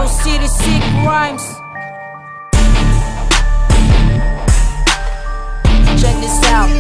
Davao City, Sick Rhymes. Check this out.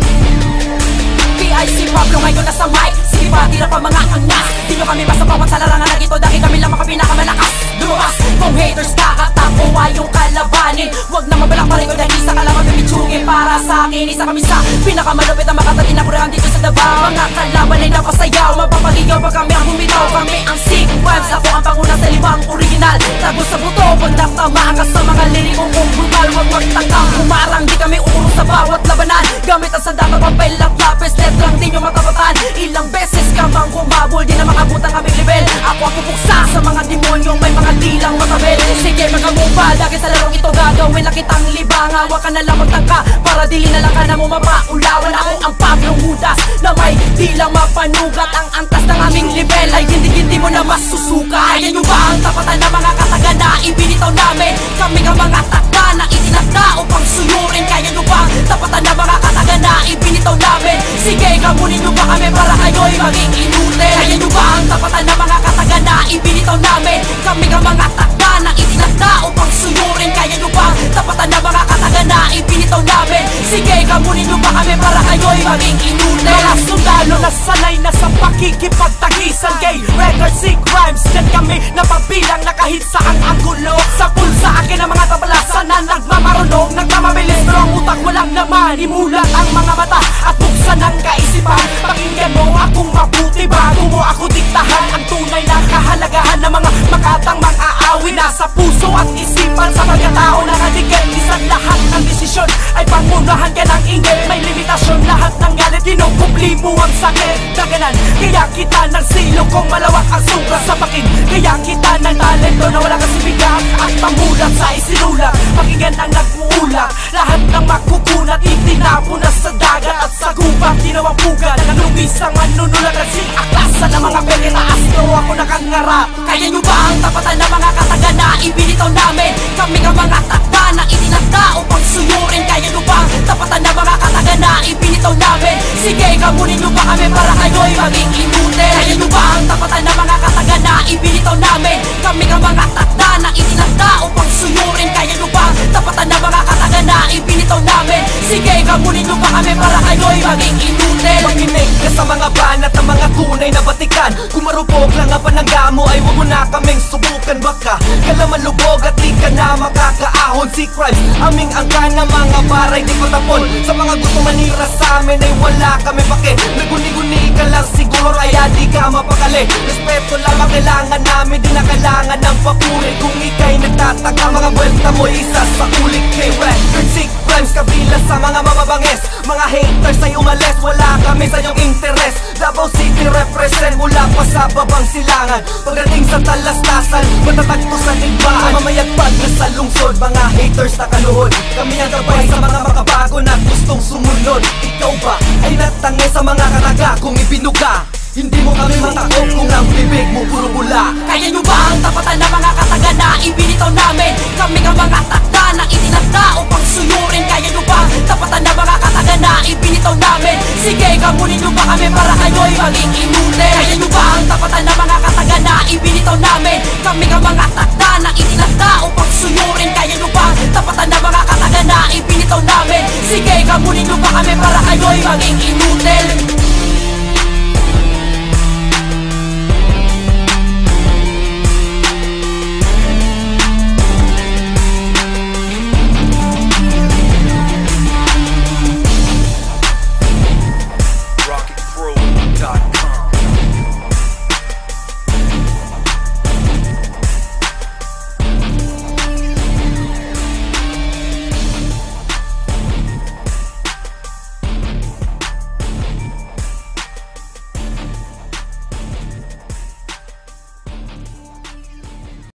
PIC Pablo ngayon nasa mic. Sige pa, tira pa mga angas. Di nyo kami basta bawat sa larangan na ito, dahil kami lang mga pinakamalakas. Lumas, kung haters kakatawa yung kalabanin. Huwag na mabalak pa rin ko dahil isa ka lang mabibitsugin. Para sa akin, isa kami sa pinakamalupit na makatagin na kurehan dito sa Davao. Mga kalaban ay napasayaw, mapapagigaw pag kami ang bumitaw. Kami ang Sick Rhymes, ako ang panguna sa limang original. Tagos sa buto, pag natamaan ka sa mga lirikong kung brutal. Huwag magtangkang humarang, di kami uurong sa bawat labanan. Gamit ang sandata, papel at lapis, letrang di nyo matapatan. Ilang beses ka bang humabol, di na makabut ang aming level. Ako ang pupuksa sa mga demonyong may mga dilang matabel. Sige magamubal, dahil sa larong ito gagawin lang kitang libangan. Huwag ka na lang magtangka, para di na lang ka na mamaulawan. Ako ang Pablong Judas na may dilang mapanugat. Ang antas ng aming level ay hindi mo na masusuka. Ayan yung ba ang tapatan ng mga kataga na ibinitaw namin? Kami ang mga takda na itinakda upang suyurin. Kaya nyo ba ang tapatan ng mga kataga na ibinitaw namin? Sige, kamunin nyo ba kami para kayo'y maging inutil? Kaya nyo ba ang tapatan ng mga kataga na ibinitaw namin? Kami ang mga takda na itinakda upang suyurin. Kaya nyo ba ang tapatan ng mga kataga na ibinitaw namin? Sige, kamunin nyo ba kami para kayo'y maging inutil? Mga sundalo na sanay na sa pakikipagtagisan kay Record Sick Rhymes. Diyan kami napabilang na kahit saan ang gulo. Sa pulsa akin ang mga tabalasan na nagmamarunong, nagmamabilis pero ang utak walang naman. Imulat ang mga mata at buksan ang kaisipan. Pakinggan mo akong mabuti bago mo ako diktahan. Ang tunay na kahalagahan ng mga makatang mang-aawin. Nasa puso at isipan sa pagkatao na kadikit. Isang lahat ng desisyon ay pangunahan ka ng ingay. May limitasyon lahat ng galit, kinukubli mo ang sakit. Daganan, kaya kita ng silong kung malawak ang sobra sa pakin. Kaya kita ng talento na wala kasibigan at pamulat sa isinulat. Pakinggan ang nag-uulak, lahat ng makukunat itinapon na sa dagat at sa gubat ginawang pugat. Naglumisang manunulat at sinaklasan ng mga peke. Taas ito ako nakangarap. Kaya nyo ba ang tapatan ng mga kataga na ibinitaw namin? Kami ang mga takda na itinakda upang suyurin. Kaya nyo ba ang tapatan ng mga kataga na ibinitaw namin? Sige, kamunin nyo ba kami para kayo'y maging inutil? Kaya nyo ba ang tapatan ng mga kataga na ibinitaw namin? Kami ang mga takda na itinakda upang suyurin. Kaya nyo ba ang tapatan ng mga kataga na ibinitaw namin? Sige, kamunin nyo ba kami para kayo'y maging inutil? Makinig ka sa mga banat ng mga tunay na batikan. Kung marupok lang ang panangga mo ay huwag mo na kaming subukan. Baka kalaman lubog at di ka na makakaahon. Sick Rhymes, aming angka ng mga baray di ko tapon. Sa mga gusto manira sa amin ay wala kami pake. Naguni-guni ka lang siguro kaya di ka mapakali. Respeto lamang kailangan namin, di na kailangan ng papuri. Kung ika'y nagtataka, mga buwelta mo isa sa ulit kay Record Sick Rhymes, kabila sa mga mababanges. Mga haters ay umalis, wala kami sa iyong interes. Davao City represent mula pa sa babang silangan. Pagdating sa talastasan, matatagpo sa ligbaan. Mamayagpag na sa lungsod, mga haters na kaluhod. Kami ang gabay sa mga makabago na gustong sumunod. Ikaw ba ay natangay sa mga kataga kung ibinuga? Hindi mo kami matakot kung ang bibig mo puro bula. Kaya nyo ba ang tapatan ng mga kataga na ibinitaw namin? Kami ang mga takda na itinakda upang suyurin. Kaya nyo ba ang tapatan ng mga kataga na ibinitaw namin? Sige, kamunin nyo ba kami para kayo'y maging inutil? Kaya nyo ba ang tapatan ng mga kataga na ibinitaw namin? Kami ang mga takda na itinakda upang suyurin. Kaya nyo ba ang tapatan ng mga kataga na ibinitaw namin? Sige, kamunin nyo ba kami para kayo'y maging inutil?